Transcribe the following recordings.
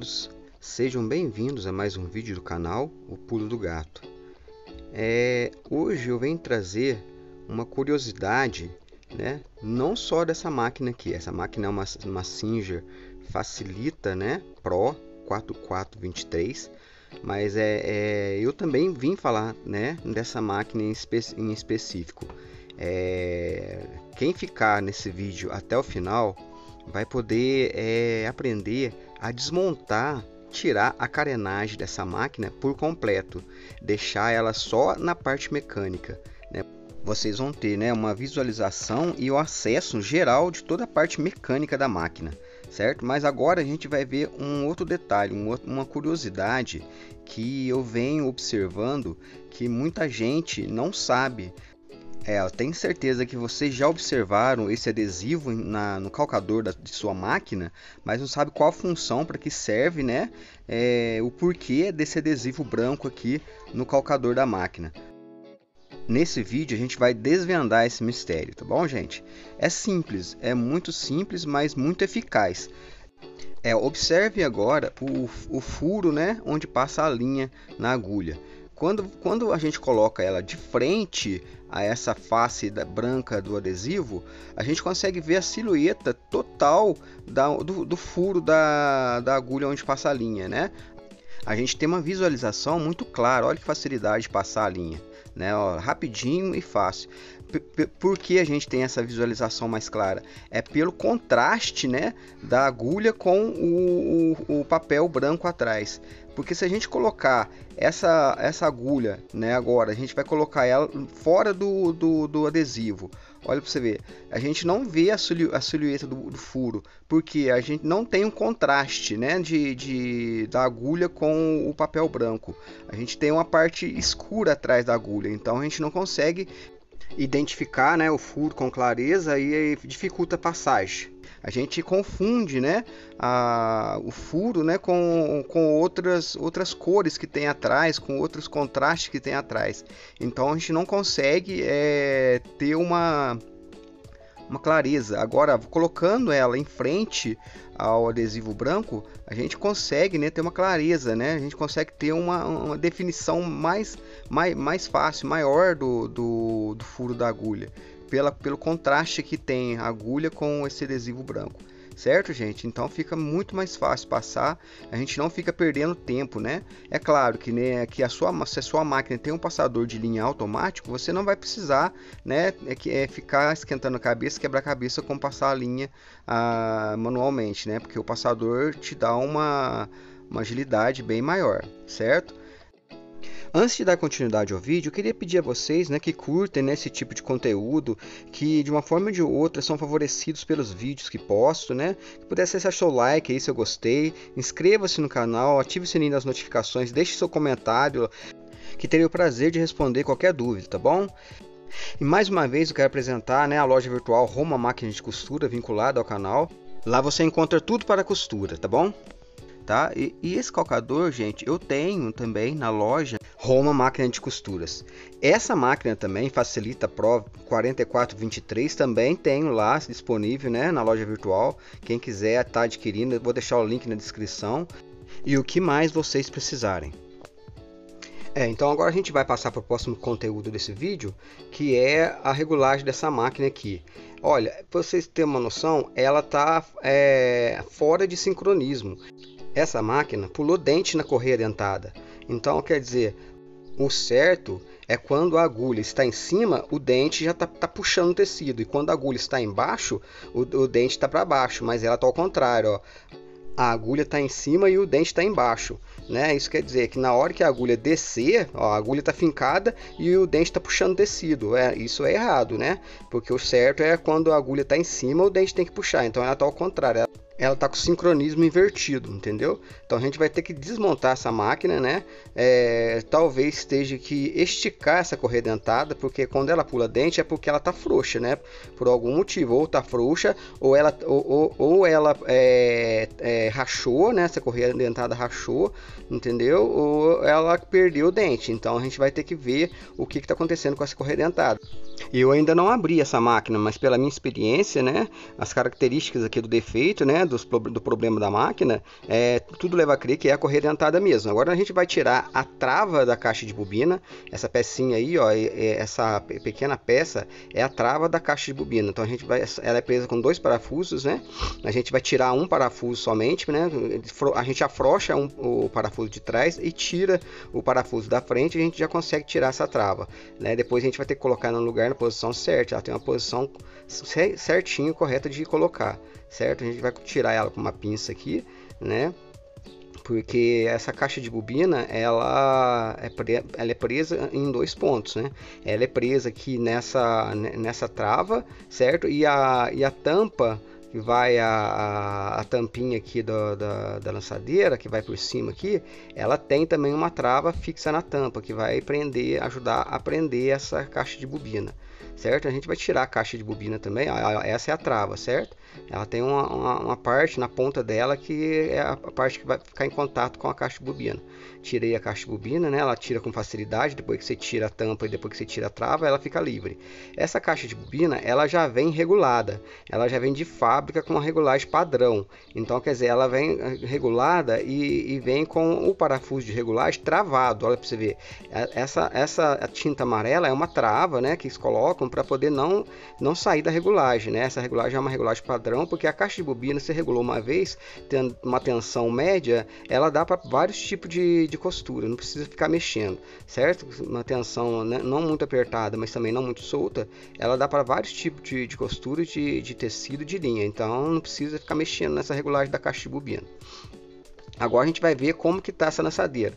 todos, sejam bem-vindos a mais um vídeo do canal O Pulo do Gato. Hoje eu venho trazer uma curiosidade, né? Não só dessa máquina aqui, essa máquina é uma Singer Facilita, né? Pro 4423, mas eu também vim falar, né, dessa máquina em específico. Quem ficar nesse vídeo até o final vai poder aprender a desmontar, tirar a carenagem dessa máquina por completo, deixar ela só na parte mecânica, né? Vocês vão ter, né, uma visualização e o acesso geral de toda a parte mecânica da máquina, certo? Mas agora a gente vai ver um outro detalhe, uma curiosidade que eu venho observando que muita gente não sabe. Eu tenho certeza que vocês já observaram esse adesivo no calcador de sua máquina, mas não sabe qual a função, para que serve, né? O porquê desse adesivo branco aqui no calcador da máquina. Nesse vídeo a gente vai desvendar esse mistério, tá bom, gente? É simples, é muito simples, mas muito eficaz. Observe agora o furo, né, onde passa a linha na agulha. Quando a gente coloca ela de frente a essa face branca do adesivo, a gente consegue ver a silhueta total do furo da agulha onde passa a linha, né? A gente tem uma visualização muito clara. Olha que facilidade de passar a linha, né? Ó, rapidinho e fácil. Por que a gente tem essa visualização mais clara? É pelo contraste, né, da agulha com o papel branco atrás. Porque se a gente colocar essa agulha, né, agora, a gente vai colocar ela fora do adesivo. Olha para você ver, a gente não vê a silhueta do furo, porque a gente não tem um contraste, né, da agulha com o papel branco. A gente tem uma parte escura atrás da agulha, então a gente não consegue identificar, né, o furo com clareza e dificulta a passagem. A gente confunde, né, o furo, né, com outras cores que tem atrás, com outros contrastes que tem atrás. Então a gente não consegue ter uma clareza. Agora, colocando ela em frente ao adesivo branco, a gente consegue, né, ter uma clareza, né? A gente consegue ter uma definição mais fácil, maior do furo da agulha, pelo contraste que tem a agulha com esse adesivo branco, certo, gente? Então fica muito mais fácil passar, a gente não fica perdendo tempo, né? É claro que, né, que se a sua máquina tem um passador de linha automático, você não vai precisar, né, ficar esquentando a cabeça, quebrar a cabeça com passar a linha manualmente, né? Porque o passador te dá uma agilidade bem maior, certo? Antes de dar continuidade ao vídeo, eu queria pedir a vocês, né, que curtem, né, esse tipo de conteúdo, que de uma forma ou de outra são favorecidos pelos vídeos que posto, né? Que pudesse deixar seu like aí se eu gostei, inscreva-se no canal, ative o sininho das notificações, deixe seu comentário, que terei o prazer de responder qualquer dúvida, tá bom? E mais uma vez eu quero apresentar, né, a loja virtual Roma Máquina de Costura vinculada ao canal. Lá você encontra tudo para costura, tá bom? Tá? E esse calcador, gente, eu tenho também na loja Roma Máquina de Costuras. Essa máquina também, Facilita Pro 4423, também tenho lá disponível, né, na loja virtual. Quem quiser estar adquirindo, eu vou deixar o link na descrição. E o que mais vocês precisarem. Então agora a gente vai passar para o próximo conteúdo desse vídeo, que é a regulagem dessa máquina aqui. Olha, para vocês terem uma noção, ela está fora de sincronismo. Essa máquina pulou dente na correia dentada. Então quer dizer, o certo é quando a agulha está em cima, o dente já está puxando o tecido. E quando a agulha está embaixo, o dente está para baixo. Mas ela está ao contrário, ó. A agulha está em cima e o dente está embaixo, né? Isso quer dizer que na hora que a agulha descer, ó, a agulha está fincada e o dente está puxando o tecido. Isso é errado, né? Porque o certo é quando a agulha está em cima, o dente tem que puxar. Então ela está ao contrário. Ela está com o sincronismo invertido, entendeu? Então a gente vai ter que desmontar essa máquina, né? Talvez esteja que esticar essa correia dentada, porque quando ela pula dente é porque ela está frouxa, né? Por algum motivo, ou está frouxa, ou ela rachou, né? Essa correia dentada rachou, entendeu? Ou ela perdeu o dente. Então a gente vai ter que ver o que está acontecendo com essa correia dentada. Eu ainda não abri essa máquina, mas pela minha experiência, né? As características aqui do defeito, né? do problema da máquina, tudo leva a crer que é a correia dentada mesmo. Agora a gente vai tirar a trava da caixa de bobina. Essa pecinha aí, ó, essa pequena peça é a trava da caixa de bobina. Então ela é presa com 2 parafusos, né? A gente vai tirar um parafuso somente, né? A gente afrouxa o parafuso de trás e tira o parafuso da frente, e a gente já consegue tirar essa trava, né? Depois a gente vai ter que colocar no lugar, na posição certa. Ela tem uma posição certinho, correta de colocar, certo? A gente vai tirar ela com uma pinça aqui, né? Porque essa caixa de bobina ela é presa em 2 pontos, né? Ela é presa aqui nessa trava, certo? E a tampa que vai a tampinha aqui da lançadeira, que vai por cima aqui, ela tem também uma trava fixa na tampa, que vai ajudar a prender essa caixa de bobina, certo? A gente vai tirar a caixa de bobina também, essa é a trava, certo? Ela tem uma parte na ponta dela que é a parte que vai ficar em contato com a caixa de bobina. Tirei a caixa de bobina, né? Ela tira com facilidade. Depois que você tira a tampa e depois que você tira a trava, ela fica livre. Essa caixa de bobina, ela já vem regulada. Ela já vem de fábrica com uma regulagem padrão. Então, quer dizer, ela vem regulada e vem com o parafuso de regulagem travado. Olha para você ver. Essa tinta amarela é uma trava, né? Que eles colocam para poder não sair da regulagem, né? Essa regulagem é uma regulagem padrão, porque a caixa de bobina, se regulou uma vez, tendo uma tensão média, ela dá para vários tipos de costura, não precisa ficar mexendo, certo? Uma tensão, né, não muito apertada, mas também não muito solta, ela dá para vários tipos de costura, de tecido, de linha, então não precisa ficar mexendo nessa regulagem da caixa de bobina. Agora a gente vai ver como que está essa lançadeira.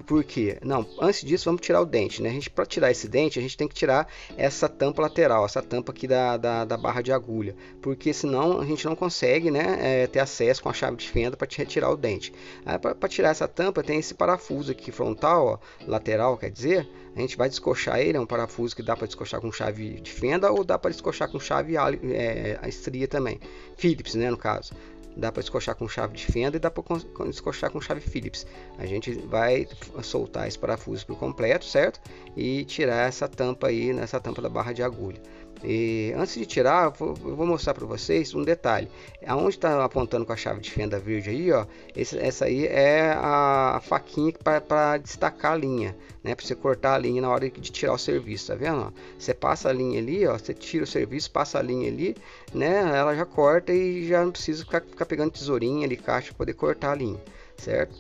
Por quê? Não, antes disso vamos tirar o dente, né? Para tirar esse dente, a gente tem que tirar essa tampa lateral, essa tampa aqui da barra de agulha, porque senão a gente não consegue, né, ter acesso com a chave de fenda para retirar o dente. Para tirar essa tampa tem esse parafuso aqui frontal, ó, lateral, quer dizer, a gente vai descochar ele, é um parafuso que dá para descochar com chave de fenda ou dá para descochar com chave a estria também, Phillips, né, no caso. Dá para descochar com chave de fenda e dá para descochar com chave Phillips. A gente vai soltar esse parafuso por completo, certo? E tirar essa tampa aí, nessa tampa da barra de agulha. E antes de tirar, eu vou mostrar para vocês um detalhe. Aonde está apontando com a chave de fenda verde aí, ó, essa aí é a faquinha para destacar a linha, né? Para você cortar a linha na hora de tirar o serviço, tá vendo? Ó? Você passa a linha ali, ó, você tira o serviço, passa a linha ali, né? Ela já corta e já não precisa ficar pegando tesourinha, alicate para poder cortar a linha, certo?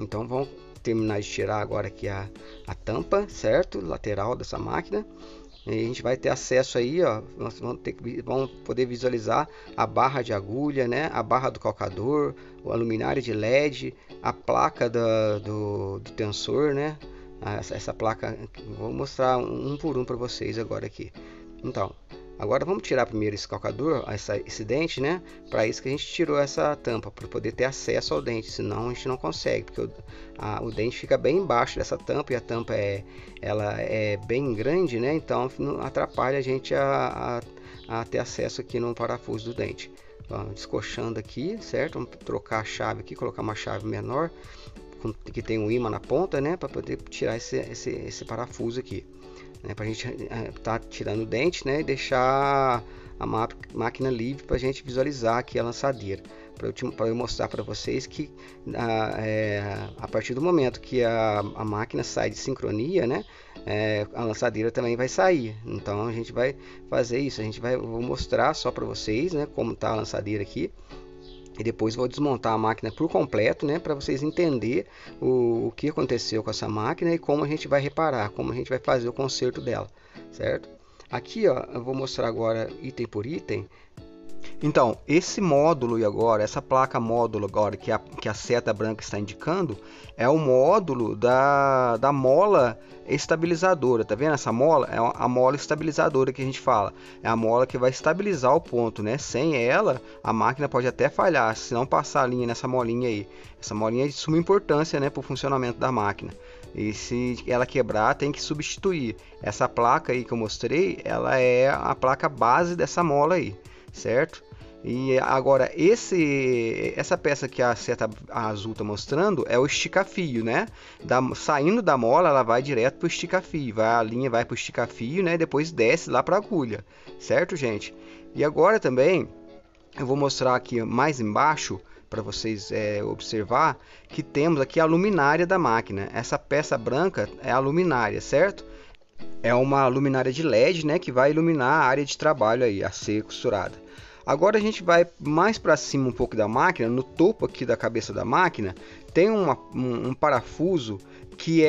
Então vamos terminar de tirar agora aqui a tampa, certo? Lateral dessa máquina. E a gente vai ter acesso aí, ó, nós vamos poder visualizar a barra de agulha, né, a barra do calcador, o luminário de LED, a placa do tensor, né, essa placa, vou mostrar um por um para vocês agora aqui. Então, agora vamos tirar primeiro esse calcador, esse dente, né? Para isso que a gente tirou essa tampa, para poder ter acesso ao dente, senão a gente não consegue, porque o dente fica bem embaixo dessa tampa e a tampa ela é bem grande, né? Então atrapalha a gente a ter acesso aqui no parafuso do dente. Vamos descochando aqui, certo? Vamos trocar a chave aqui, colocar uma chave menor, que tem um ímã na ponta, né? Para poder tirar esse parafuso aqui. Né, para a gente tá tirando o dente, né, e deixar a máquina livre para a gente visualizar aqui a lançadeira, para eu mostrar para vocês que a partir do momento que a máquina sai de sincronia, né, a lançadeira também vai sair. Então a gente vai fazer isso, vou mostrar só para vocês, né, como está a lançadeira aqui. E depois vou desmontar a máquina por completo, né, para vocês entenderem o que aconteceu com essa máquina e como a gente vai reparar, como a gente vai fazer o conserto dela, certo? Aqui, ó, eu vou mostrar agora item por item. Então, esse módulo e agora, essa placa módulo agora que a seta branca está indicando, é o módulo da mola estabilizadora, tá vendo? Essa mola é a mola estabilizadora que a gente fala, é a mola que vai estabilizar o ponto, né? Sem ela, a máquina pode até falhar, se não passar a linha nessa molinha aí. Essa molinha é de suma importância, né, para o funcionamento da máquina. E se ela quebrar, tem que substituir. Essa placa aí que eu mostrei, ela é a placa base dessa mola aí, certo? E agora essa peça que a seta azul está mostrando é o estica-fio, né? Saindo da mola, ela vai direto para o estica-fio, a linha vai para o estica-fio, né? Depois desce lá para a agulha, certo, gente? E agora também eu vou mostrar aqui mais embaixo para vocês observar que temos aqui a luminária da máquina. Essa peça branca é a luminária, certo? É uma luminária de LED, né, que vai iluminar a área de trabalho aí, a ser costurada. Agora a gente vai mais para cima um pouco da máquina, no topo aqui da cabeça da máquina, tem um parafuso que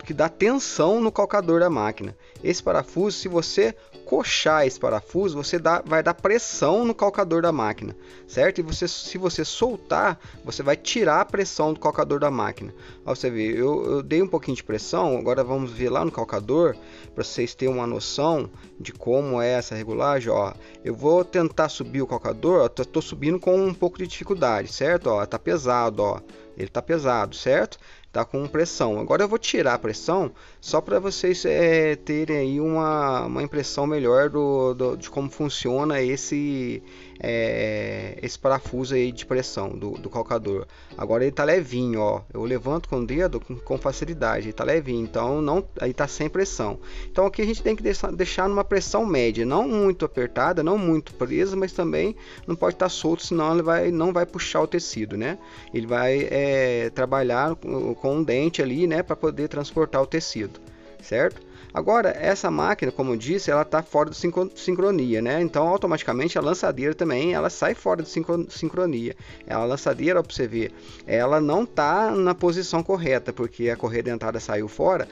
que dá tensão no calcador da máquina. Esse parafuso, se você coxar esse parafuso, vai dar pressão no calcador da máquina, certo? E se você soltar, você vai tirar a pressão do calcador da máquina. Ó, você vê, eu dei um pouquinho de pressão, agora vamos ver lá no calcador, para vocês terem uma noção de como é essa regulagem. Ó, eu vou tentar subir o calcador, estou subindo com um pouco de dificuldade, certo? Ó, tá pesado, ó, ele tá pesado, certo? Tá com pressão. Agora eu vou tirar a pressão só para vocês terem aí uma impressão melhor de como funciona esse parafuso aí de pressão do calcador. Agora ele tá levinho, ó. Eu levanto com o dedo com facilidade, ele tá levinho, então aí tá sem pressão. Então aqui a gente tem que deixar numa pressão média, não muito apertada, não muito presa, mas também não pode estar solto, senão ele não vai puxar o tecido, né? Ele vai trabalhar com um dente ali, né, para poder transportar o tecido, certo? Agora, essa máquina, como eu disse, ela está fora de sincronia, né? Então, automaticamente, a lançadeira também, ela sai fora de sincronia. A lançadeira, para você ver, ela não está na posição correta, porque a correia dentada saiu fora.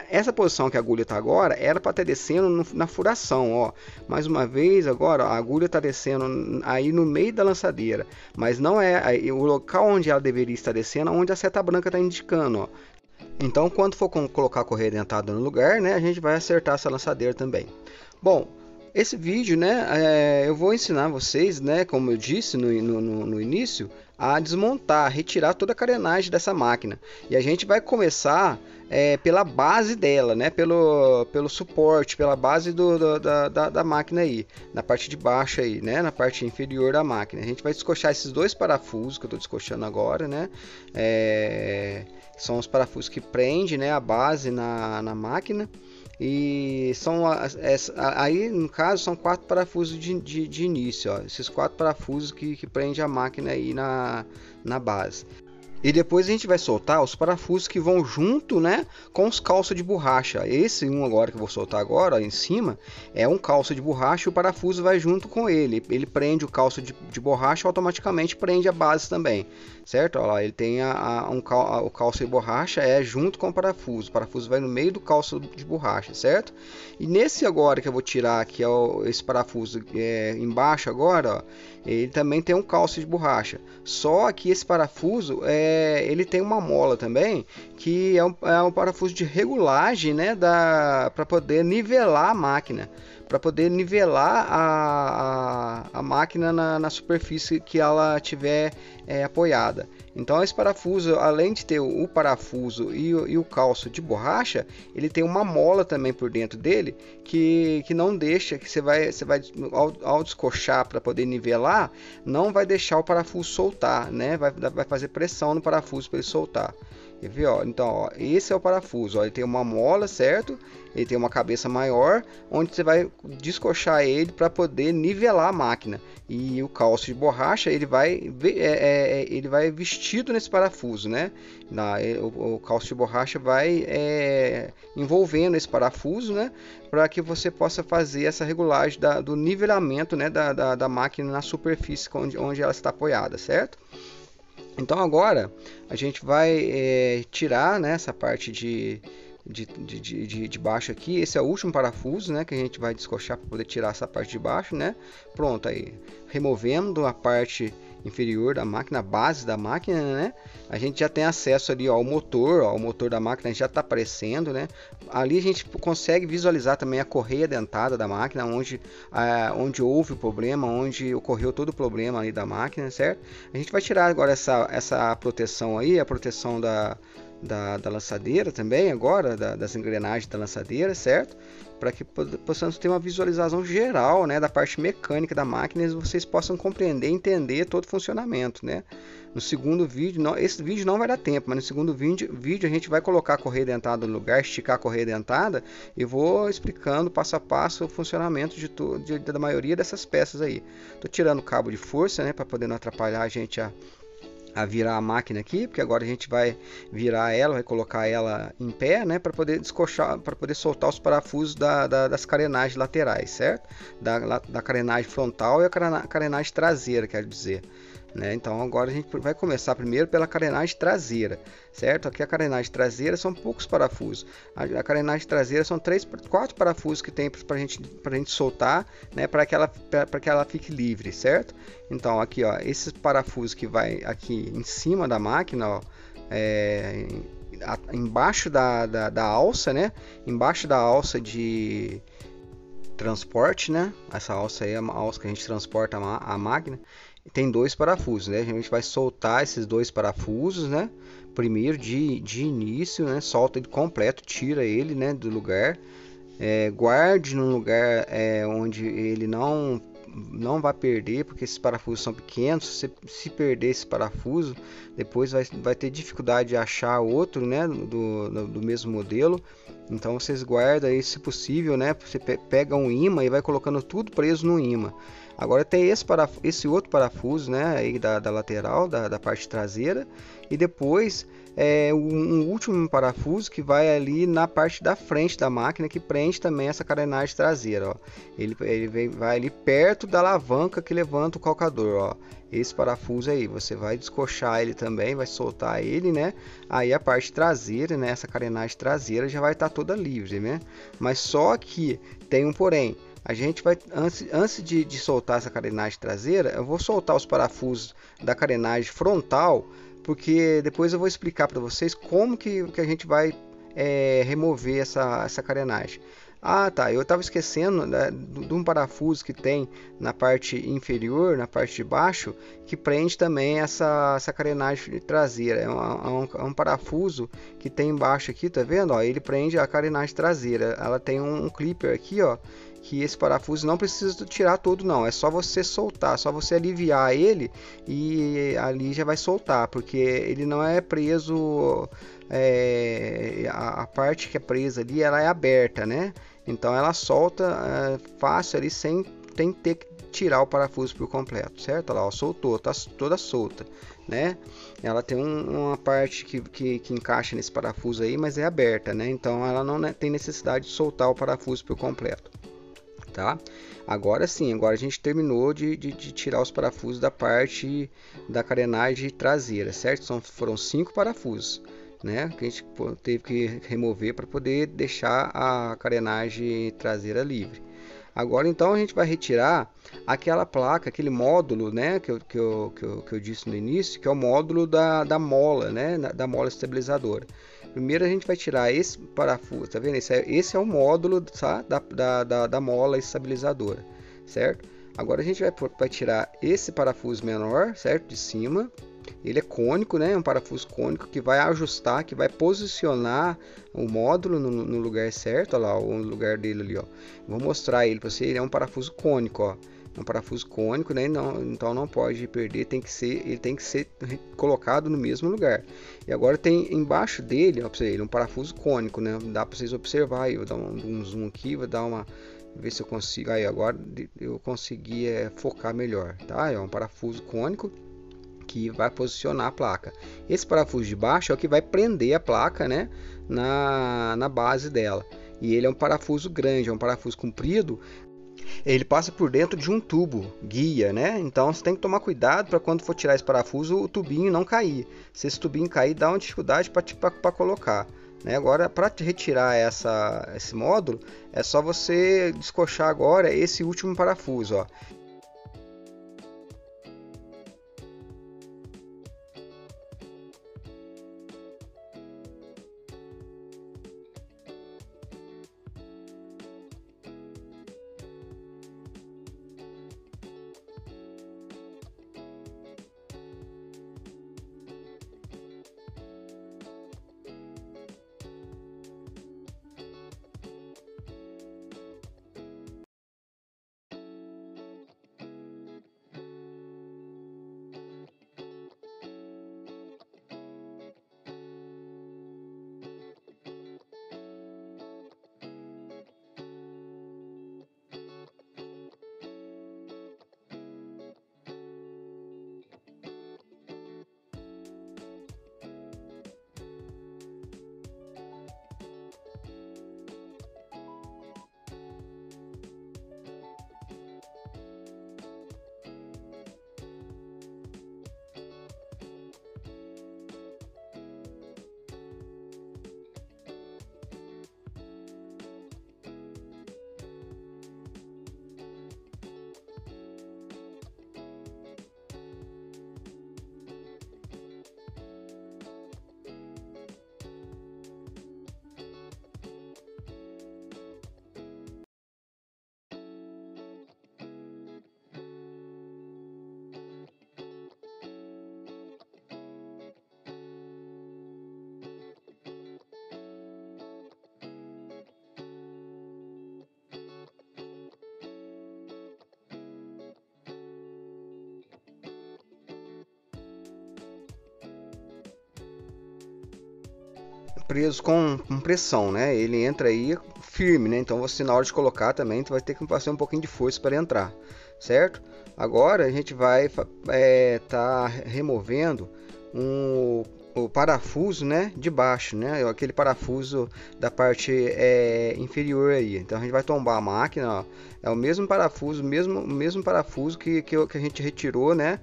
Essa posição que a agulha está agora, era para estar descendo na furação, ó. Mais uma vez, agora, a agulha está descendo aí no meio da lançadeira, mas não é o local onde ela deveria estar descendo, onde a seta branca está indicando, ó. Então, quando for colocar a correia dentada no lugar, né, a gente vai acertar essa lançadeira também. Bom, esse vídeo, né, eu vou ensinar vocês, né, como eu disse no início, a desmontar, retirar toda a carenagem dessa máquina. E a gente vai começar pela base dela, né, pelo suporte, pela base da máquina aí, na parte de baixo aí, né, na parte inferior da máquina. A gente vai descochar esses dois parafusos que eu estou descochando agora, né, são os parafusos que prendem, né, a base na máquina. E aí no caso são 4 parafusos de início, ó, esses 4 parafusos que prendem a máquina aí na base. E depois a gente vai soltar os parafusos que vão junto, né, com os calços de borracha. Esse agora que eu vou soltar agora, ó, em cima, é um calço de borracha e o parafuso vai junto com ele. Ele prende o calço de borracha e automaticamente prende a base também, certo? Olha lá, ele tem o calço de borracha junto com o parafuso vai no meio do calço de borracha, certo? E nesse agora que eu vou tirar, que é esse parafuso embaixo agora, ó, ele também tem um calço de borracha. Só que esse parafuso ele tem uma mola também, que é um parafuso de regulagem, né, para poder nivelar a máquina, para poder nivelar a máquina na superfície que ela tiver apoiada. Então esse parafuso, além de ter o parafuso e o calço de borracha, ele tem uma mola também por dentro dele que não deixa, que você vai ao descochar para poder nivelar, não vai deixar o parafuso soltar, né? Vai fazer pressão no parafuso para ele soltar. Quer ver, ó? Então, ó, esse é o parafuso, ó, ele tem uma mola, certo? Ele tem uma cabeça maior, onde você vai descochar ele para poder nivelar a máquina. E o calço de borracha, ele vai vestido nesse parafuso, né? O calço de borracha vai envolvendo esse parafuso, né? Para que você possa fazer essa regulagem do nivelamento, né, da máquina na superfície onde ela está apoiada, certo? Então agora a gente vai tirar, né, essa parte de baixo aqui. Esse é o último parafuso, né, que a gente vai descochar para poder tirar essa parte de baixo, né? Pronto, aí removendo a parte inferior da máquina, a base da máquina, né? A gente já tem acesso ali, ó, ao motor, ó, o motor da máquina já está aparecendo, né? Ali a gente consegue visualizar também a correia dentada da máquina, onde houve o problema, onde ocorreu todo o problema ali da máquina, certo? A gente vai tirar agora essa proteção aí, a proteção da lançadeira também, agora, das engrenagens da lançadeira, certo? Para que possamos ter uma visualização geral, né, da parte mecânica da máquina e vocês possam compreender e entender todo o funcionamento, né? No segundo vídeo, esse vídeo não vai dar tempo, mas no segundo vídeo a gente vai colocar a correia dentada no lugar, esticar a correia dentada e vou explicando passo a passo o funcionamento da maioria dessas peças aí. Tô tirando o cabo de força, né, para poder não atrapalhar a gente a virar a máquina aqui, porque agora a gente vai virar ela, vai colocar ela em pé, né, para poder descochar, para poder soltar os parafusos das carenagens laterais, certo? Da carenagem frontal e a carenagem traseira, quero dizer. Né? Então agora a gente vai começar primeiro pela carenagem traseira, certo? Aqui a carenagem traseira são poucos parafusos. A carenagem traseira são 4 parafusos que tem para a gente soltar, né? Para que ela fique livre, certo? Então aqui, ó, esses parafusos que vai aqui em cima da máquina, ó, embaixo da alça, né? Embaixo da alça de transporte, né? Essa alça aí é uma alça que a gente transporta a máquina. Tem 2 parafusos, né? A gente vai soltar esses 2 parafusos, né? Primeiro de início, né? Solta ele completo, tira ele, né, do lugar. Guarde num lugar onde ele não vai perder, porque esses parafusos são pequenos. Se perder esse parafuso, depois vai ter dificuldade de achar outro, né, do mesmo modelo. Então vocês guardam aí, se possível, né? Você pega um ímã e vai colocando tudo preso no ímã. Agora tem esse outro parafuso, né, aí da lateral, da parte traseira, e depois um último parafuso que vai ali na parte da frente da máquina, que prende também essa carenagem traseira, ó. Ele vai ali perto da alavanca que levanta o calcador, ó. Esse parafuso aí, você vai descochar ele também, vai soltar ele, né? Aí a parte traseira, né, essa carenagem traseira já vai estar toda livre, né? Mas só que tem um porém. A gente vai, antes de soltar essa carenagem traseira, eu vou soltar os parafusos da carenagem frontal, porque depois eu vou explicar para vocês como que a gente vai remover essa carenagem. Ah, tá, eu estava esquecendo, né, de um parafuso que tem na parte inferior, na parte de baixo, que prende também essa carenagem traseira. É um parafuso que tem embaixo aqui, tá vendo? Ó, ele prende a carenagem traseira. Ela tem um clipper aqui, ó, que esse parafuso não precisa tirar todo, não, é só você soltar, só você aliviar ele e ali já vai soltar, porque ele não é preso, a parte que é presa ali ela é aberta, né? Então ela solta fácil ali sem ter que tirar o parafuso por completo, certo? Olha lá, ó, soltou, tá toda solta, né? Ela tem uma parte que encaixa nesse parafuso aí, mas é aberta, né? Então ela não tem necessidade de soltar o parafuso por completo. Tá? Agora sim, agora a gente terminou de tirar os parafusos da parte da carenagem traseira, certo? Foram 5 parafusos, né? Que a gente teve que remover para poder deixar a carenagem traseira livre. Agora então a gente vai retirar aquela placa, aquele módulo, né, que eu disse no início, que é o módulo da mola, né, da mola estabilizadora. Primeiro a gente vai tirar esse parafuso, tá vendo? Esse é o módulo, tá? da mola estabilizadora, certo? Agora a gente vai tirar esse parafuso menor, certo? De cima. Ele é cônico, né? É um parafuso cônico que vai ajustar, que vai posicionar o módulo no lugar certo. Olha lá, o lugar dele ali, ó. Vou mostrar ele para você. Ele é um parafuso cônico, ó. É um parafuso cônico, né? Então não pode perder, ele tem que ser colocado no mesmo lugar. E agora tem embaixo dele, ó, para você, ele é um parafuso cônico, né? Dá para vocês observar aí. Eu vou dar um zoom aqui, vou dar uma ver se eu consigo. Aí agora eu consegui focar melhor, tá? É um parafuso cônico que vai posicionar a placa. Esse parafuso de baixo é o que vai prender a placa, né, na base dela. E ele é um parafuso grande, é um parafuso comprido. Ele passa por dentro de um tubo guia, né? Então você tem que tomar cuidado para quando for tirar esse parafuso o tubinho não cair. Se esse tubinho cair, dá uma dificuldade para colocar. Né? Agora, para retirar esse módulo, é só você descochar agora esse último parafuso, ó. preso com pressão, né? Ele entra aí firme, né? Então você, na hora de colocar também, tu vai ter que fazer um pouquinho de força para entrar, certo? Agora a gente vai tá removendo o parafuso, né, de baixo, né, aquele parafuso da parte inferior aí. Então a gente vai tombar a máquina, ó, é o mesmo parafuso, mesmo parafuso que a gente retirou, né,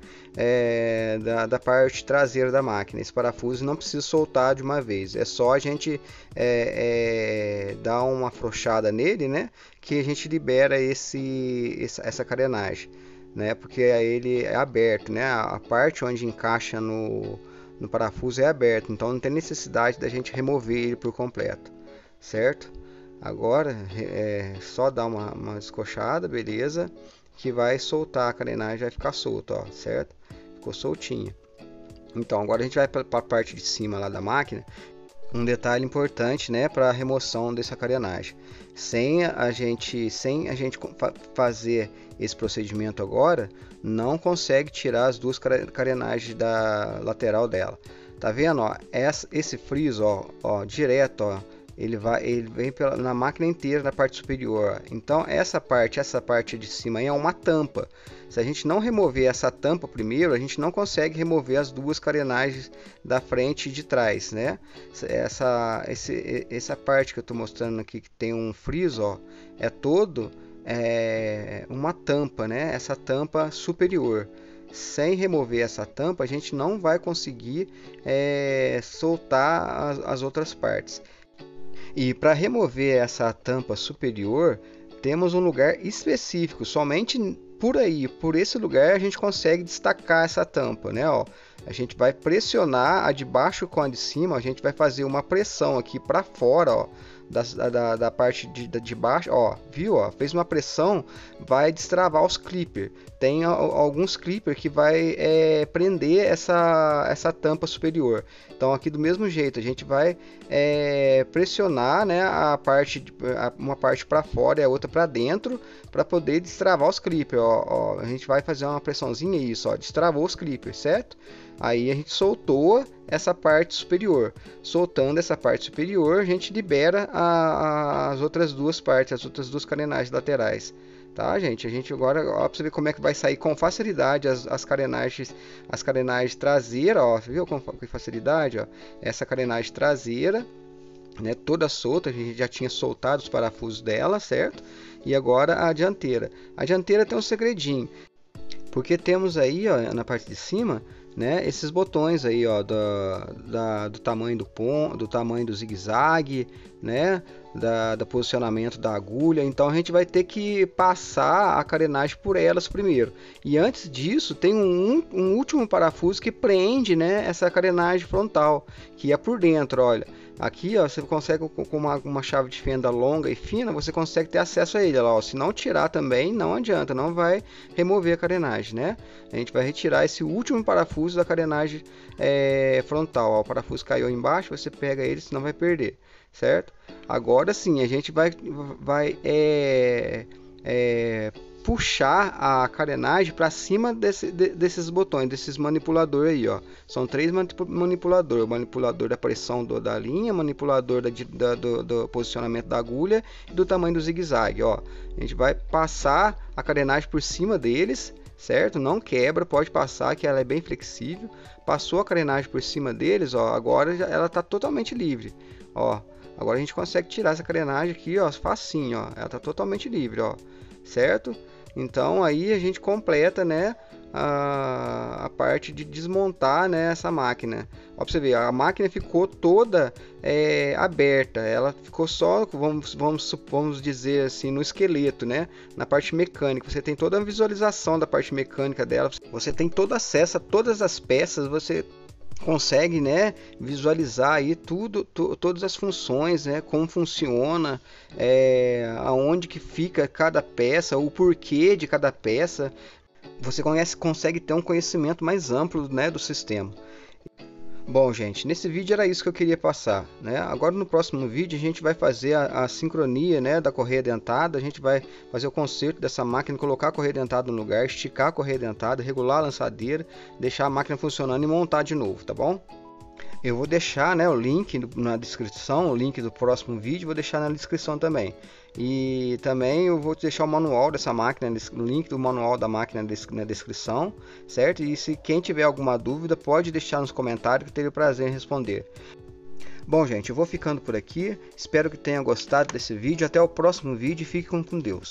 da parte traseira da máquina. Esse parafuso não precisa soltar de uma vez, é só a gente dar uma afrouxada nele, né, que a gente libera essa carenagem, né, porque ele é aberto, né, a parte onde encaixa no parafuso é aberto, então não tem necessidade da gente remover ele por completo, certo? Agora só dar uma descochada, beleza, que vai soltar a carenagem, vai ficar solta, ó, certo? Ficou soltinha. Então agora a gente vai para a parte de cima lá da máquina. Um detalhe importante, né, para a remoção dessa carenagem. Sem a gente fazer esse procedimento agora, não consegue tirar as duas carenagens da lateral dela. Tá vendo, ó? Esse friso, ó, direto, ó, ele vem na máquina inteira, na parte superior. Então essa parte de cima aí é uma tampa. Se a gente não remover essa tampa primeiro, a gente não consegue remover as duas carenagens da frente e de trás, né? Essa parte que eu estou mostrando aqui, que tem um friso, ó, é todo uma tampa, né? Essa tampa superior. Sem remover essa tampa, a gente não vai conseguir soltar as outras partes. E para remover essa tampa superior, temos um lugar específico, somente por esse lugar a gente consegue destacar essa tampa, né? Ó, a gente vai pressionar a de baixo com a de cima, a gente vai fazer uma pressão aqui para fora, ó, da parte de baixo, ó, viu? Ó, fez uma pressão, vai destravar os clippers. Tem alguns clippers que vai prender essa tampa superior. Então aqui do mesmo jeito a gente vai pressionar, né, uma parte para fora e a outra para dentro, para poder destravar os clippers. Ó, a gente vai fazer uma pressãozinha, isso, ó, destravou os clippers, certo? Aí a gente soltou essa parte superior. Soltando essa parte superior, a gente libera as outras duas partes, as outras duas carenagens laterais. Tá, gente? A gente agora, ó, pra você ver como é que vai sair com facilidade as carenagens traseiras, ó, viu com facilidade, ó, essa carenagem traseira, né, toda solta, a gente já tinha soltado os parafusos dela, certo? E agora a dianteira. A dianteira tem um segredinho, porque temos aí, ó, na parte de cima, né, esses botões aí, ó, do tamanho do tamanho do zigue-zague, né, do posicionamento da agulha. Então a gente vai ter que passar a carenagem por elas primeiro. E antes disso tem um último parafuso que prende, né, essa carenagem frontal, que é por dentro. Olha, aqui, ó, você consegue com uma chave de fenda longa e fina, você consegue ter acesso a ele. Ó, se não tirar também, não adianta, não vai remover a carenagem, né? A gente vai retirar esse último parafuso da carenagem frontal. Ó, o parafuso caiu embaixo, você pega ele, senão vai perder, certo? Agora sim, a gente vai puxar a carenagem para cima desses botões, desses manipuladores aí, ó. São três manipuladores: o manipulador da pressão da linha, manipulador do posicionamento da agulha e do tamanho do zigue-zague, ó. A gente vai passar a carenagem por cima deles, certo? Não quebra, pode passar, que ela é bem flexível. Passou a carenagem por cima deles, ó, agora ela está totalmente livre, ó. Agora a gente consegue tirar essa carenagem aqui, ó, facinho, ó. Ela está totalmente livre, ó, certo? Então aí a gente completa, né, a parte de desmontar, né, essa máquina. Ó, pra você ver, a máquina ficou toda aberta. Ela ficou só, vamos dizer assim, no esqueleto, né, na parte mecânica. Você tem toda a visualização da parte mecânica dela. Você tem todo acesso a todas as peças. Você consegue, né, visualizar aí todas as funções, né, como funciona, aonde que fica cada peça, o porquê de cada peça. Você consegue ter um conhecimento mais amplo, né, do sistema. Bom, gente, nesse vídeo era isso que eu queria passar, né? Agora no próximo vídeo a gente vai fazer a sincronia, né, da correia dentada. A gente vai fazer o conserto dessa máquina, colocar a correia dentada no lugar, esticar a correia dentada, regular a lançadeira, deixar a máquina funcionando e montar de novo, tá bom? Eu vou deixar, né, o link na descrição, o link do próximo vídeo, vou deixar na descrição também. E também eu vou deixar o manual dessa máquina, o link do manual da máquina na descrição, certo? E se quem tiver alguma dúvida, pode deixar nos comentários que eu terei o prazer em responder. Bom, gente, eu vou ficando por aqui. Espero que tenham gostado desse vídeo. Até o próximo vídeo e fiquem com Deus.